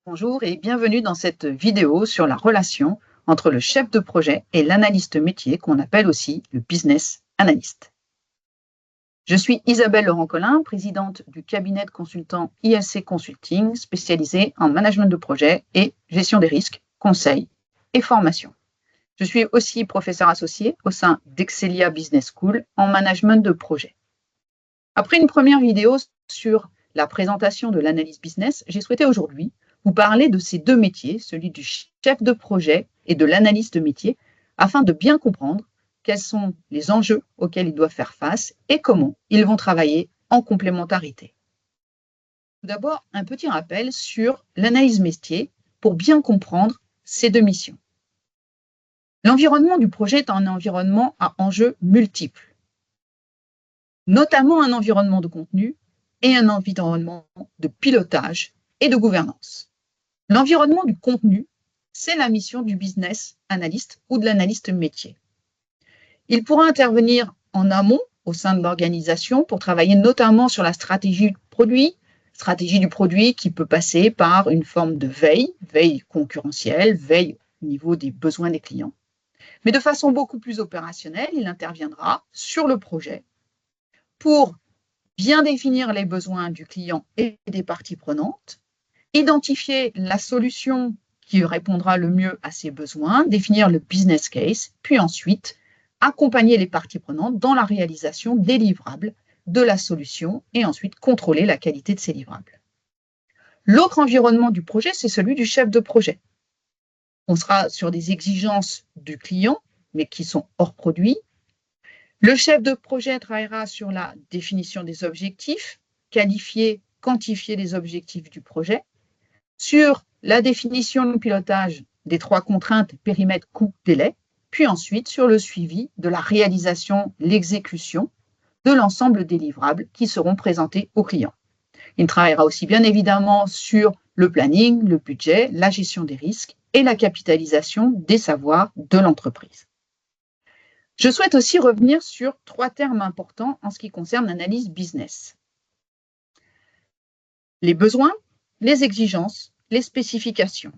Bonjour et bienvenue dans cette vidéo sur la relation entre le chef de projet et l'analyste métier qu'on appelle aussi le business analyst. Je suis Isabelle Laurent-Collin, présidente du cabinet de consultants ISC Consulting spécialisé en management de projet et gestion des risques, conseil et formation. Je suis aussi professeur associé au sein d'Excelia Business School en management de projet. Après une première vidéo sur la présentation de l'analyse business, j'ai souhaité aujourd'hui vous parler de ces deux métiers, celui du chef de projet et de l'analyste métier, afin de bien comprendre quels sont les enjeux auxquels ils doivent faire face et comment ils vont travailler en complémentarité. Tout d'abord, un petit rappel sur l'analyse métier pour bien comprendre ces deux missions. L'environnement du projet est un environnement à enjeux multiples, notamment un environnement de contenu et un environnement de pilotage et de gouvernance. L'environnement du contenu, c'est la mission du business analyst ou de l'analyste métier. Il pourra intervenir en amont au sein de l'organisation pour travailler notamment sur la stratégie du produit qui peut passer par une forme de veille concurrentielle, veille au niveau des besoins des clients. Mais de façon beaucoup plus opérationnelle, il interviendra sur le projet pour bien définir les besoins du client et des parties prenantes, identifier la solution qui répondra le mieux à ses besoins, définir le business case, puis ensuite accompagner les parties prenantes dans la réalisation des livrables de la solution et ensuite contrôler la qualité de ces livrables. L'autre environnement du projet, c'est celui du chef de projet. On sera sur des exigences du client, mais qui sont hors produit. Le chef de projet travaillera sur la définition des objectifs, quantifier les objectifs du projet, sur la définition du pilotage des trois contraintes, périmètre, coût, délai, puis ensuite sur le suivi de la réalisation, l'exécution de l'ensemble des livrables qui seront présentés aux clients. Il travaillera aussi bien évidemment sur le planning, le budget, la gestion des risques et la capitalisation des savoirs de l'entreprise. Je souhaite aussi revenir sur trois termes importants en ce qui concerne l'analyse business. Les besoins, les exigences, les spécifications.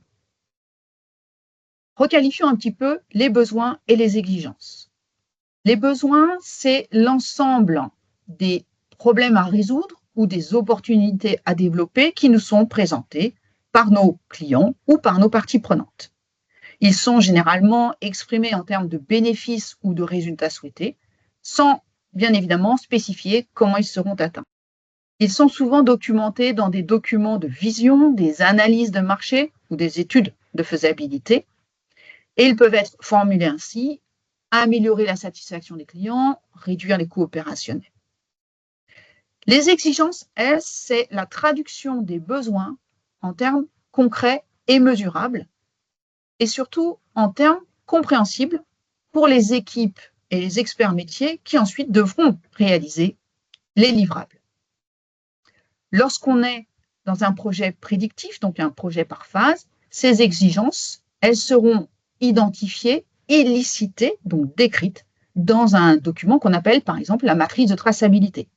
Requalifions un petit peu les besoins et les exigences. Les besoins, c'est l'ensemble des problèmes à résoudre ou des opportunités à développer qui nous sont présentés par nos clients ou par nos parties prenantes. Ils sont généralement exprimés en termes de bénéfices ou de résultats souhaités, sans bien évidemment spécifier comment ils seront atteints. Ils sont souvent documentés dans des documents de vision, des analyses de marché ou des études de faisabilité, et ils peuvent être formulés ainsi: améliorer la satisfaction des clients, réduire les coûts opérationnels. Les exigences, elles, c'est la traduction des besoins en termes concrets et mesurables, et surtout en termes compréhensibles pour les équipes et les experts métiers qui ensuite devront réaliser les livrables. Lorsqu'on est dans un projet prédictif, donc un projet par phase, ces exigences, elles seront identifiées, illicitées, donc décrites, dans un document qu'on appelle par exemple la matrice de traçabilité.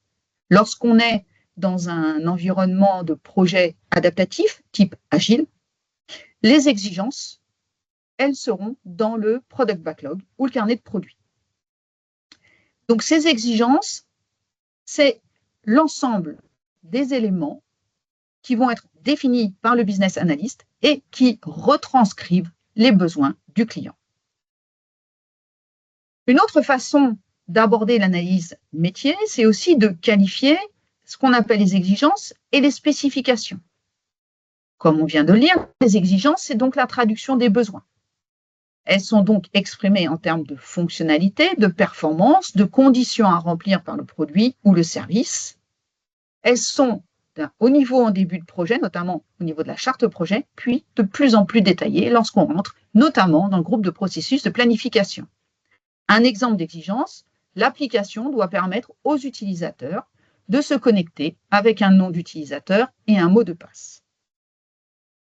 Lorsqu'on est dans un environnement de projet adaptatif, type agile, les exigences, elles seront dans le product backlog ou le carnet de produits. Donc ces exigences, c'est l'ensemble des éléments qui vont être définis par le business analyst et qui retranscrivent les besoins du client. Une autre façon d'aborder l'analyse métier, c'est aussi de qualifier ce qu'on appelle les exigences et les spécifications. Comme on vient de le lire, les exigences, c'est donc la traduction des besoins. Elles sont donc exprimées en termes de fonctionnalité, de performance, de conditions à remplir par le produit ou le service. Elles sont d'un haut niveau en début de projet, notamment au niveau de la charte projet, puis de plus en plus détaillées lorsqu'on rentre notamment dans le groupe de processus de planification. Un exemple d'exigence, l'application doit permettre aux utilisateurs de se connecter avec un nom d'utilisateur et un mot de passe.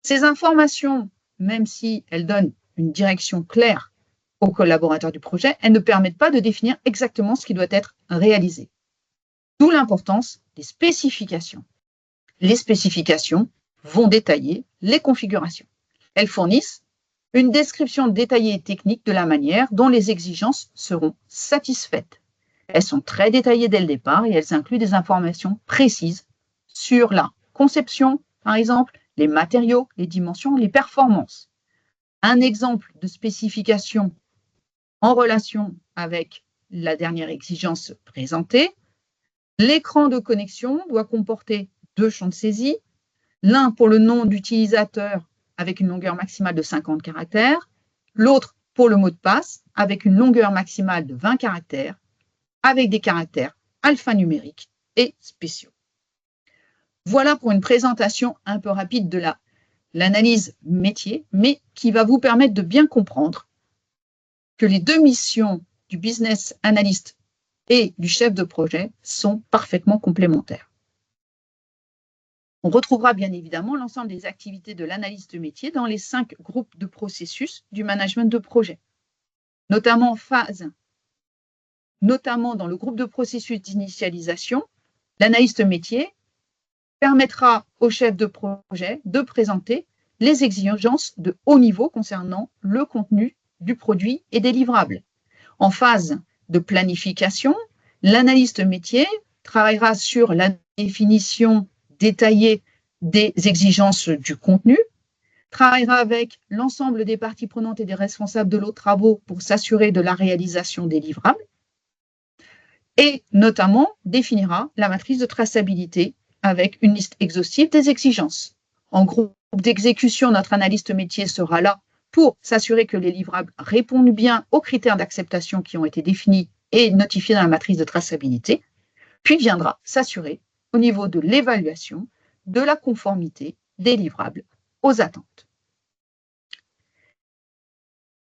Ces informations, même si elles donnent une direction claire aux collaborateurs du projet, elles ne permettent pas de définir exactement ce qui doit être réalisé. D'où l'importance des spécifications. Les spécifications vont détailler les configurations. Elles fournissent une description détaillée et technique de la manière dont les exigences seront satisfaites. Elles sont très détaillées dès le départ et elles incluent des informations précises sur la conception, par exemple, les matériaux, les dimensions, les performances. Un exemple de spécification en relation avec la dernière exigence présentée, l'écran de connexion doit comporter 2 champs de saisie, l'un pour le nom d'utilisateur avec une longueur maximale de 50 caractères, l'autre pour le mot de passe avec une longueur maximale de 20 caractères, avec des caractères alphanumériques et spéciaux. Voilà pour une présentation un peu rapide de l'analyse métier, mais qui va vous permettre de bien comprendre que les 2 missions du business analyst et du chef de projet sont parfaitement complémentaires. On retrouvera bien évidemment l'ensemble des activités de l'analyste métier dans les 5 groupes de processus du management de projet, notamment dans le groupe de processus d'initialisation. L'analyste métier permettra au chef de projet de présenter les exigences de haut niveau concernant le contenu du produit et des livrables. En phase de planification, l'analyste métier travaillera sur la définition détaillée des exigences du contenu, travaillera avec l'ensemble des parties prenantes et des responsables de l'autre travaux pour s'assurer de la réalisation des livrables et notamment définira la matrice de traçabilité avec une liste exhaustive des exigences. En groupe d'exécution, notre analyste métier sera là pour s'assurer que les livrables répondent bien aux critères d'acceptation qui ont été définis et notifiés dans la matrice de traçabilité, puis viendra s'assurer au niveau de l'évaluation de la conformité des livrables aux attentes.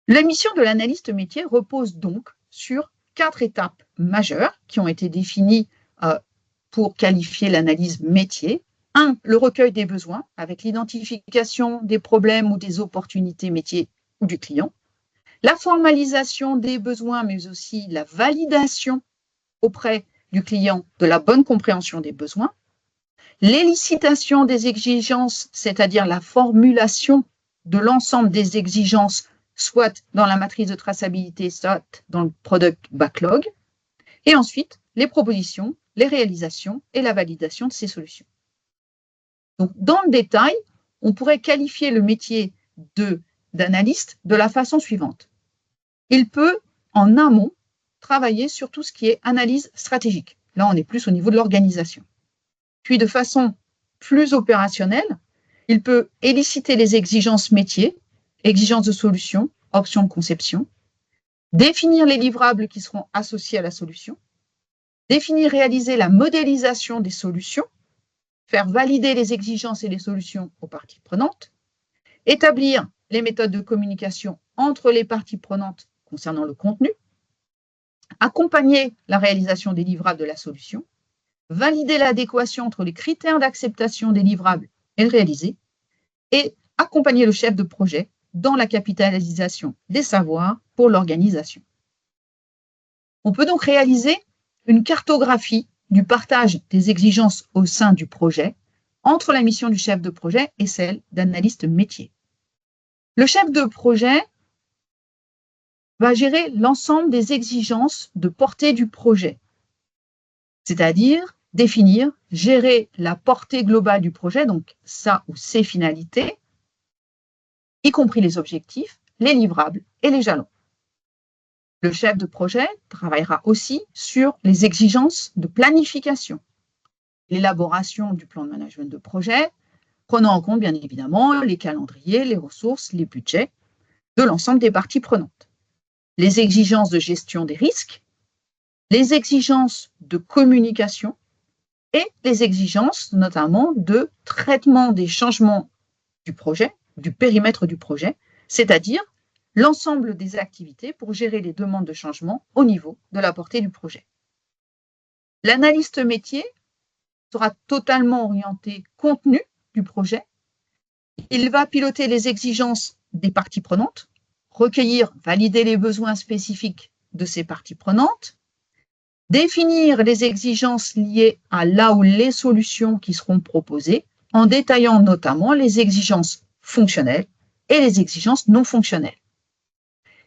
La mission de l'analyste métier repose donc sur 4 étapes majeures qui ont été définies pour qualifier l'analyse métier. 1, le recueil des besoins avec l'identification des problèmes ou des opportunités métiers ou du client. La formalisation des besoins, mais aussi la validation auprès du client de la bonne compréhension des besoins. L'élicitation des exigences, c'est-à-dire la formulation de l'ensemble des exigences, soit dans la matrice de traçabilité, soit dans le product backlog. Et ensuite, les propositions, les réalisations et la validation de ces solutions. Donc, dans le détail, on pourrait qualifier le métier d'analyste de la façon suivante. Il peut, en amont, travailler sur tout ce qui est analyse stratégique. Là, on est plus au niveau de l'organisation. Puis, de façon plus opérationnelle, il peut éliciter les exigences métiers, exigences de solution, options de conception, définir les livrables qui seront associés à la solution, définir, réaliser la modélisation des solutions, faire valider les exigences et les solutions aux parties prenantes, établir les méthodes de communication entre les parties prenantes concernant le contenu, accompagner la réalisation des livrables de la solution, valider l'adéquation entre les critères d'acceptation des livrables et le réaliser, et accompagner le chef de projet dans la capitalisation des savoirs pour l'organisation. On peut donc réaliser une cartographie du partage des exigences au sein du projet entre la mission du chef de projet et celle d'analyste métier. Le chef de projet va gérer l'ensemble des exigences de portée du projet, c'est-à-dire définir, gérer la portée globale du projet, donc sa ou ses finalités, y compris les objectifs, les livrables et les jalons. Le chef de projet travaillera aussi sur les exigences de planification, l'élaboration du plan de management de projet, prenant en compte bien évidemment les calendriers, les ressources, les budgets de l'ensemble des parties prenantes, les exigences de gestion des risques, les exigences de communication et les exigences notamment de traitement des changements du projet, du périmètre du projet, c'est-à-dire l'ensemble des activités pour gérer les demandes de changement au niveau de la portée du projet. L'analyste métier sera totalement orienté contenu du projet. Il va piloter les exigences des parties prenantes, recueillir, valider les besoins spécifiques de ces parties prenantes, définir les exigences liées à là ou les solutions qui seront proposées, en détaillant notamment les exigences fonctionnelles et les exigences non fonctionnelles.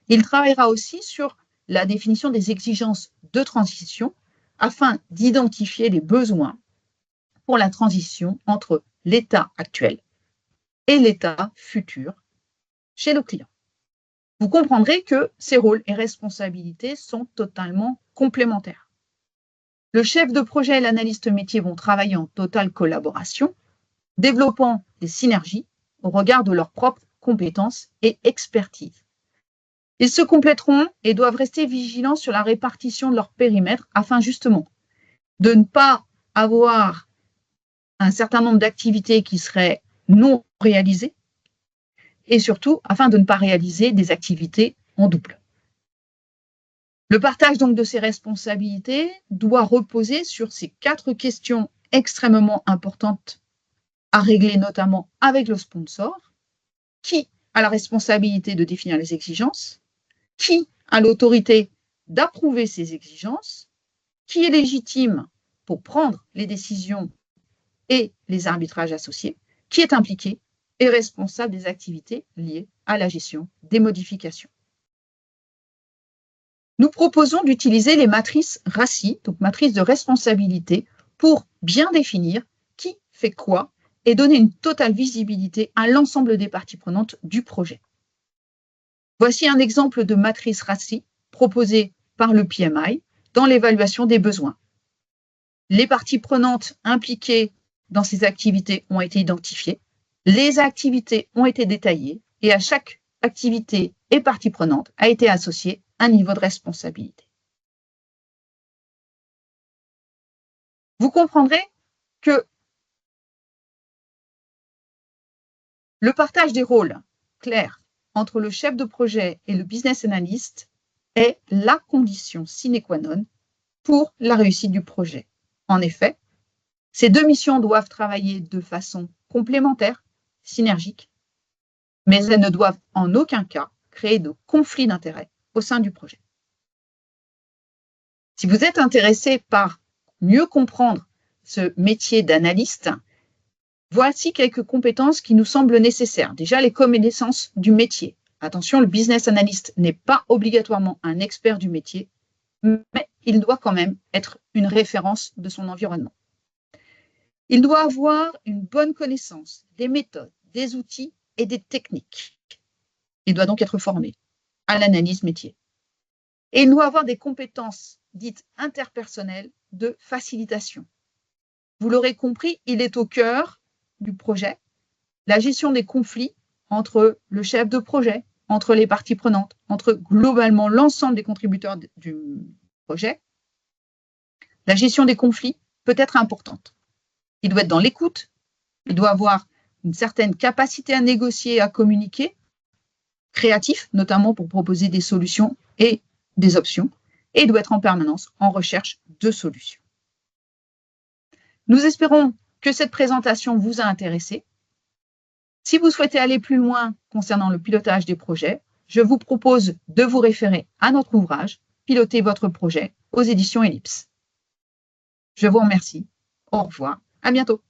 Il travaillera aussi sur la définition des exigences de transition afin d'identifier les besoins pour la transition entre l'état actuel et l'état futur chez nos clients. Vous comprendrez que ces rôles et responsabilités sont totalement complémentaires. Le chef de projet et l'analyste métier vont travailler en totale collaboration, développant des synergies au regard de leurs propres compétences et expertise. Ils se compléteront et doivent rester vigilants sur la répartition de leur périmètre afin justement de ne pas avoir un certain nombre d'activités qui seraient non réalisées et surtout afin de ne pas réaliser des activités en double. Le partage donc de ces responsabilités doit reposer sur ces 4 questions extrêmement importantes à régler, notamment avec le sponsor. Qui a la responsabilité de définir les exigences? Qui a l'autorité d'approuver ces exigences? Qui est légitime pour prendre les décisions et les arbitrages associés? Qui est impliqué et responsable des activités liées à la gestion des modifications? Nous proposons d'utiliser les matrices RACI, donc matrices de responsabilité, pour bien définir qui fait quoi et donner une totale visibilité à l'ensemble des parties prenantes du projet. Voici un exemple de matrice RACI proposée par le PMI dans l'évaluation des besoins. Les parties prenantes impliquées dans ces activités ont été identifiées, les activités ont été détaillées et à chaque activité et partie prenante a été associé un niveau de responsabilité. Vous comprendrez que le partage des rôles clairs entre le chef de projet et le business analyst est la condition sine qua non pour la réussite du projet. En effet, ces 2 missions doivent travailler de façon complémentaire, synergique, mais elles ne doivent en aucun cas créer de conflits d'intérêts au sein du projet. Si vous êtes intéressé par mieux comprendre ce métier d'analyste, voici quelques compétences qui nous semblent nécessaires. Déjà, les connaissances du métier. Attention, le business analyst n'est pas obligatoirement un expert du métier, mais il doit quand même être une référence de son environnement. Il doit avoir une bonne connaissance des méthodes, des outils et des techniques. Il doit donc être formé à l'analyse métier. Et il doit avoir des compétences dites interpersonnelles de facilitation. Vous l'aurez compris, il est au cœur du projet, la gestion des conflits entre le chef de projet, entre les parties prenantes, entre globalement l'ensemble des contributeurs du projet. La gestion des conflits peut être importante. Il doit être dans l'écoute, il doit avoir une certaine capacité à négocier et à communiquer, créatif, notamment pour proposer des solutions et des options, et il doit être en permanence en recherche de solutions. Nous espérons que cette présentation vous a intéressé. Si vous souhaitez aller plus loin concernant le pilotage des projets, je vous propose de vous référer à notre ouvrage « Piloter votre projet » aux éditions Ellipse. Je vous remercie. Au revoir. À bientôt.